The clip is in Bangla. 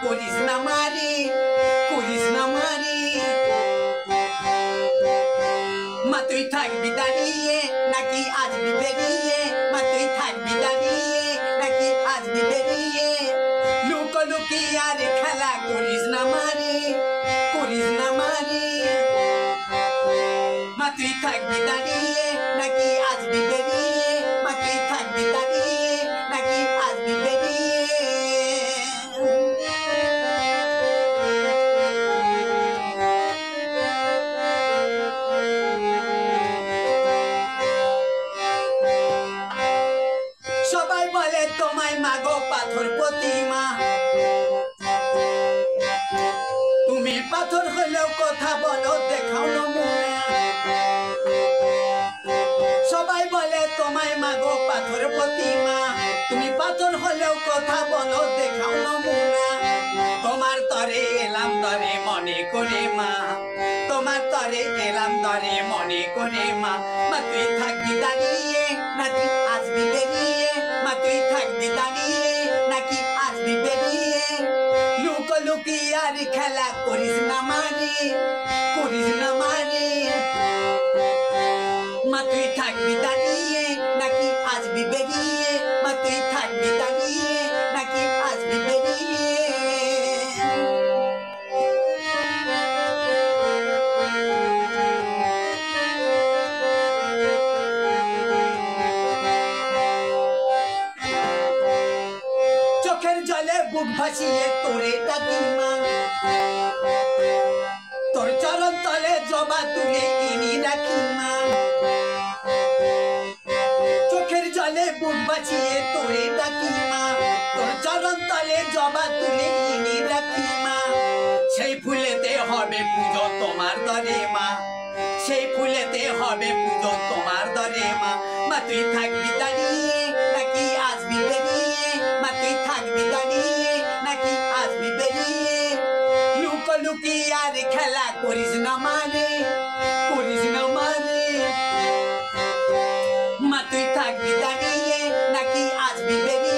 করিস না মারি, করিস না মারি। মা তুই থাকবি দাঁড়িয়ে নাকি আসবি বেরিয়ে, মা তুই থাকবি দাঁড়িয়ে নাকি আসবি বেরিয়ে। লুকোলুকি আর খেলা করিস না মারি, করিস না মারি। মা তুই থাকবি দাঁড়িয়ে নাকি আসবি বেরিয়ে, মা তুই থাকবি দাঁড়িয়ে নাকি আসবি বেরিয়ে। সবাই বলে তোমায় মাগো পাথর প্রতিমা, তুমি পাথর হলেও কথা বলো দেখাও নমুনা। সবাই বলে তোমায় মাগো পাথর প্রতিমা, তুমি পাথর হলেও কথা বলো দেখাও নমুনা। তোমার তরে এলাম দরে মনে করে মা, তোমার তরে এলাম দরে মনে করে মা। মা তুই থাকবি দাঁড়িয়ে নাকি আসবি বেরিয়ে, মা তুই থাকবি দাঁড়িয়ে নাকি আসবি বেরিয়ে। লুকোলুকি আর খেলা করিস না মারি, করিস না মারি। মা তুই থাকবি দাঁড়িয়ে নাকি আসবি বেরিয়ে, মা তুই থাকবি দাঁড়িয়ে নাকি আসবি বেরিয়ে। চোখের জলে বুক ভাসিয়ে তোরে ডাকি মা, তোর চরণ তলে জবা তুলে ইনি রাখি মা। চোখের জলে বুক ভাসিয়ে তোরে ডাকি মা, তোর চরণ তলে জবা তুলে ইনি রাখি মা। সেই ফুলেতে হবে পুজো তোমার দরে মা, সেই ফুলেতে হবে পুজো তোমার দরে মা। মা তুই থাকবি দাঁড়িয়ে নাকি আসবি বেরিয়ে, মা তুই থাকবি দাঁড়িয়ে নাকি আসবি বেরিয়ে। লুকোলুকি আর খেলা করিস না মানে, করিস না মানে। মা তুই থাকবি দাঁড়িয়ে নাকি আসবি বেরিয়ে।